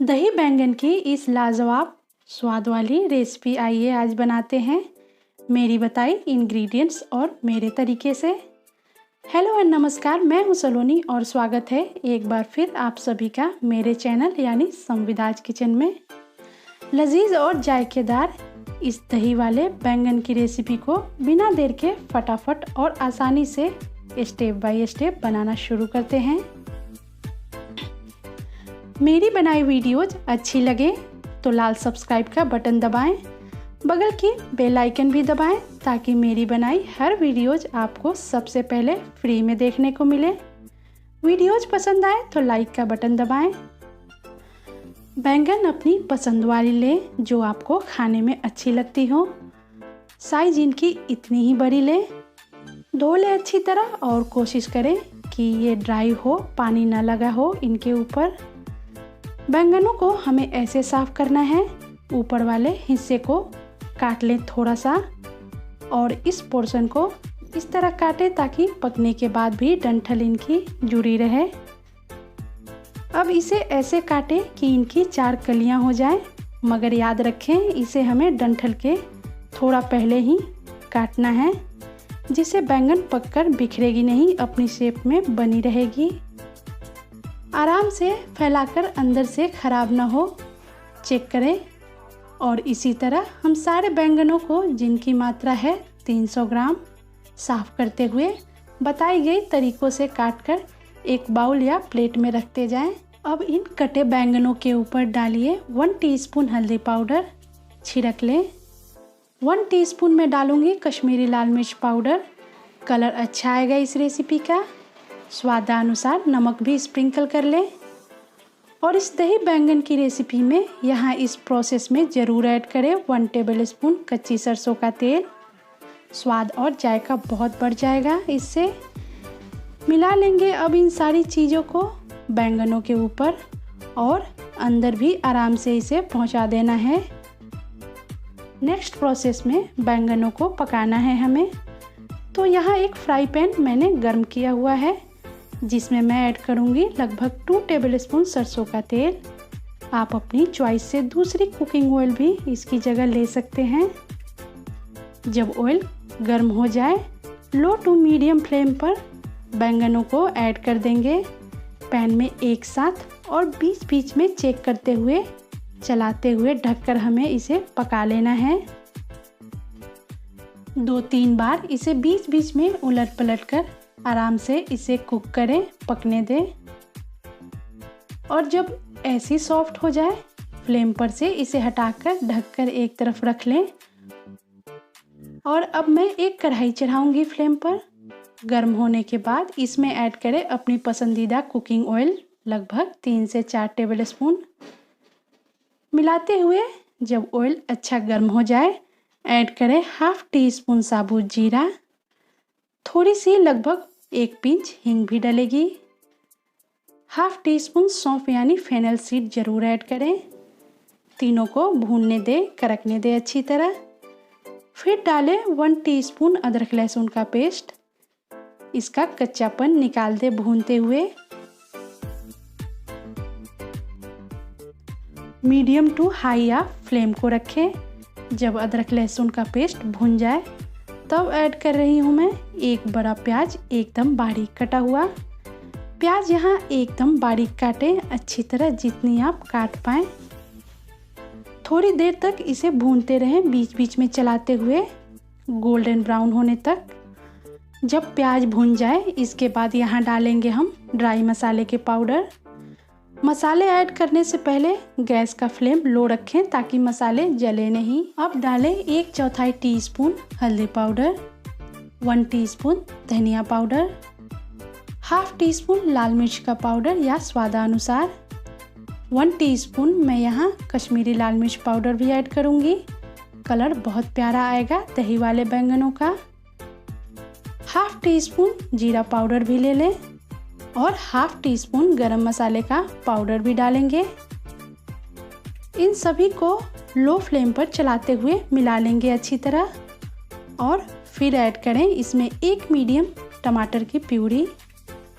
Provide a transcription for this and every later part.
दही बैंगन की इस लाजवाब स्वाद वाली रेसिपी आइए आज बनाते हैं मेरी बताई इंग्रेडिएंट्स और मेरे तरीके से। हेलो एंड नमस्कार, मैं हूं सलोनी और स्वागत है एक बार फिर आप सभी का मेरे चैनल यानी संविदाज किचन में। लजीज और जायकेदार इस दही वाले बैंगन की रेसिपी को बिना देर के फटाफट और आसानी से स्टेप बाय स्टेप बनाना शुरू करते हैं। मेरी बनाई वीडियोज अच्छी लगे तो लाल सब्सक्राइब का बटन दबाएं, बगल की बेल आइकन भी दबाएं ताकि मेरी बनाई हर वीडियोज आपको सबसे पहले फ्री में देखने को मिले। वीडियोज पसंद आए तो लाइक का बटन दबाएं। बैंगन अपनी पसंद वाली लें जो आपको खाने में अच्छी लगती हो। साइज इनकी इतनी ही बड़ी लें। धो लें अच्छी तरह और कोशिश करें कि ये ड्राई हो, पानी ना लगा हो इनके ऊपर। बैंगनों को हमें ऐसे साफ करना है, ऊपर वाले हिस्से को काट लें थोड़ा सा और इस पोर्शन को इस तरह काटें ताकि पकने के बाद भी डंठल इनकी जुड़ी रहे। अब इसे ऐसे काटें कि इनकी 4 कलियां हो जाएं, मगर याद रखें इसे हमें डंठल के थोड़ा पहले ही काटना है जिससे बैंगन पककर बिखरेगी नहीं, अपनी शेप में बनी रहेगी। आराम से फैलाकर अंदर से ख़राब ना हो चेक करें। और इसी तरह हम सारे बैंगनों को जिनकी मात्रा है 300 ग्राम साफ़ करते हुए बताई गई तरीक़ों से काटकर एक बाउल या प्लेट में रखते जाएं। अब इन कटे बैंगनों के ऊपर डालिए 1 टीस्पून हल्दी पाउडर, छिड़क लें। 1 टीस्पून में डालूंगी कश्मीरी लाल मिर्च पाउडर, कलर अच्छा आएगा इस रेसिपी का। स्वादानुसार नमक भी स्प्रिंकल कर लें। और इस दही बैंगन की रेसिपी में यहाँ इस प्रोसेस में ज़रूर ऐड करें 1 टेबलस्पून कच्ची सरसों का तेल। स्वाद और जायका बहुत बढ़ जाएगा इससे। मिला लेंगे अब इन सारी चीज़ों को बैंगनों के ऊपर और अंदर भी आराम से इसे पहुँचा देना है। नेक्स्ट प्रोसेस में बैंगनों को पकाना है हमें। तो यहाँ एक फ्राई पैन मैंने गर्म किया हुआ है जिसमें मैं ऐड करूँगी लगभग 2 टेबलस्पून सरसों का तेल। आप अपनी चॉइस से दूसरी कुकिंग ऑयल भी इसकी जगह ले सकते हैं। जब ऑयल गर्म हो जाए लो टू मीडियम फ्लेम पर बैंगनों को ऐड कर देंगे पैन में एक साथ और बीच बीच में चेक करते हुए चलाते हुए ढककर हमें इसे पका लेना है। 2-3 बार इसे बीच बीच में उलट पलट कर आराम से इसे कुक करें, पकने दें। और जब ऐसी सॉफ्ट हो जाए फ्लेम पर से इसे हटाकर ढककर एक तरफ रख लें। और अब मैं एक कढ़ाई चढ़ाऊंगी फ्लेम पर। गर्म होने के बाद इसमें ऐड करें अपनी पसंदीदा कुकिंग ऑयल लगभग 3 से 4 टेबलस्पून। मिलाते हुए जब ऑयल अच्छा गर्म हो जाए ऐड करें 1/2 टीस्पून साबुत जीरा, थोड़ी सी लगभग 1 पिंच हींग भी डलेगी। 1/2 टीस्पून सौंफ यानी फेनल सीड जरूर ऐड करें। तीनों को भूनने दें, कड़कने दें अच्छी तरह। फिर डालें 1 टीस्पून अदरक लहसुन का पेस्ट। इसका कच्चापन निकाल दें भूनते हुए। मीडियम टू हाई या फ्लेम को रखें। जब अदरक लहसुन का पेस्ट भुन जाए तब ऐड कर रही हूँ मैं एक बड़ा प्याज एकदम बारीक कटा हुआ। प्याज यहाँ एकदम बारीक काटें अच्छी तरह जितनी आप काट पाएँ। थोड़ी देर तक इसे भूनते रहें बीच बीच में चलाते हुए गोल्डन ब्राउन होने तक। जब प्याज भुन जाए इसके बाद यहाँ डालेंगे हम ड्राई मसाले के पाउडर। मसाले ऐड करने से पहले गैस का फ्लेम लो रखें ताकि मसाले जले नहीं। अब डालें 1/4 टीस्पून हल्दी पाउडर, 1 टीस्पून धनिया पाउडर, 1/2 टीस्पून लाल मिर्च का पाउडर या स्वादानुसार, 1 टीस्पून मैं यहाँ कश्मीरी लाल मिर्च पाउडर भी ऐड करूँगी। कलर बहुत प्यारा आएगा दही वाले बैंगनों का। 1/2 टीस्पून जीरा पाउडर भी ले लें और 1/2 टीस्पून गरम मसाले का पाउडर भी डालेंगे। इन सभी को लो फ्लेम पर चलाते हुए मिला लेंगे अच्छी तरह। और फिर ऐड करें इसमें 1 मीडियम टमाटर की प्यूरी।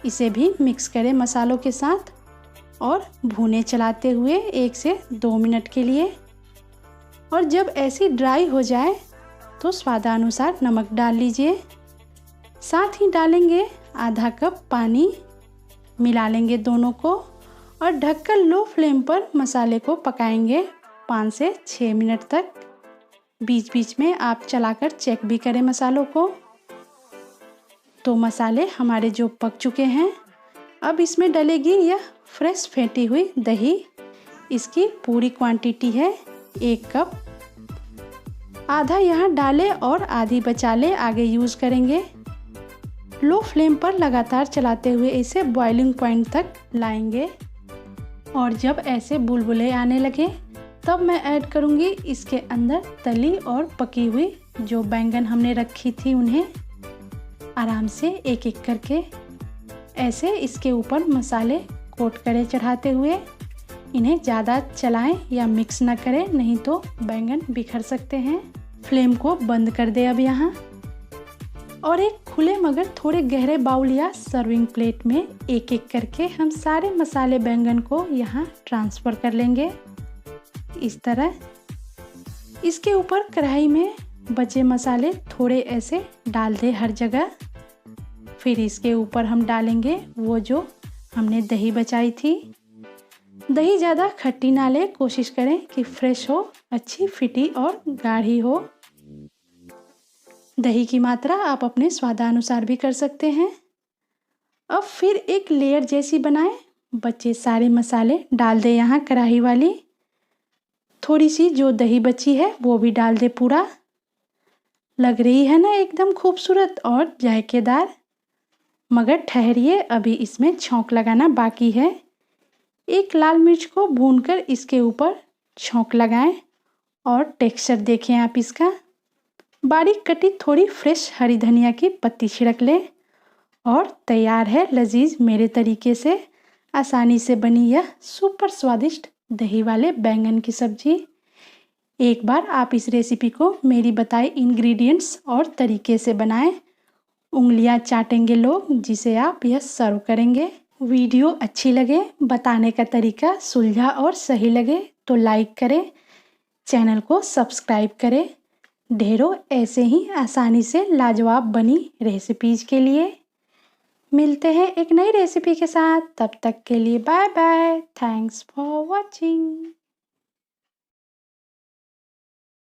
इसे भी मिक्स करें मसालों के साथ। और भूने चलाते हुए 1 से 2 मिनट के लिए। और जब ऐसी ड्राई हो जाए तो स्वादानुसार नमक डाल लीजिए। साथ ही डालेंगे आधा कप पानी, मिला लेंगे दोनों को और ढककर लो फ्लेम पर मसाले को पकाएंगे 5 से 6 मिनट तक। बीच बीच में आप चलाकर चेक भी करें मसालों को। तो मसाले हमारे जो पक चुके हैं, अब इसमें डलेगी यह फ्रेश फेंटी हुई दही। इसकी पूरी क्वांटिटी है 1 कप। आधा यहाँ डालें और आधी बचा ले, आगे यूज़ करेंगे। लो फ्लेम पर लगातार चलाते हुए इसे बॉइलिंग पॉइंट तक लाएंगे। और जब ऐसे बुलबुले आने लगे तब मैं ऐड करूँगी इसके अंदर तली और पकी हुई जो बैंगन हमने रखी थी, उन्हें आराम से एक एक करके ऐसे इसके ऊपर मसाले कोट करें चढ़ाते हुए। इन्हें ज़्यादा चलाएं या मिक्स ना करें, नहीं तो बैंगन बिखर सकते हैं। फ्लेम को बंद कर दे अब यहाँ। और एक खुले मगर थोड़े गहरे बाउल या सर्विंग प्लेट में एक एक करके हम सारे मसाले बैंगन को यहाँ ट्रांसफ़र कर लेंगे इस तरह। इसके ऊपर कढ़ाई में बचे मसाले थोड़े ऐसे डाल दे हर जगह। फिर इसके ऊपर हम डालेंगे वो जो हमने दही बचाई थी। दही ज़्यादा खट्टी ना ले, कोशिश करें कि फ्रेश हो, अच्छी फिटी और गाढ़ी हो। दही की मात्रा आप अपने स्वादानुसार भी कर सकते हैं। अब फिर एक लेयर जैसी बनाएं, बचे सारे मसाले डाल दे यहाँ कढ़ाई वाली। थोड़ी सी जो दही बची है वो भी डाल दे पूरा। लग रही है ना एकदम खूबसूरत और जायकेदार। मगर ठहरिए, अभी इसमें छौंक लगाना बाकी है। एक लाल मिर्च को भूनकर इसके ऊपर छौंक लगाएं और टेक्सचर देखें आप इसका। बारीक कटी थोड़ी फ्रेश हरी धनिया की पत्ती छिड़क लें और तैयार है लजीज मेरे तरीके से आसानी से बनी यह सुपर स्वादिष्ट दही वाले बैंगन की सब्जी। एक बार आप इस रेसिपी को मेरी बताए इंग्रेडिएंट्स और तरीके से बनाएं। उंगलियां चाटेंगे लोग जिसे आप यह सर्व करेंगे। वीडियो अच्छी लगे, बताने का तरीका सुलझा और सही लगे तो लाइक करें, चैनल को सब्सक्राइब करें। ढेरों ऐसे ही आसानी से लाजवाब बनी रेसिपीज़ के लिए मिलते हैं एक नई रेसिपी के साथ। तब तक के लिए bye bye. Thanks for watching.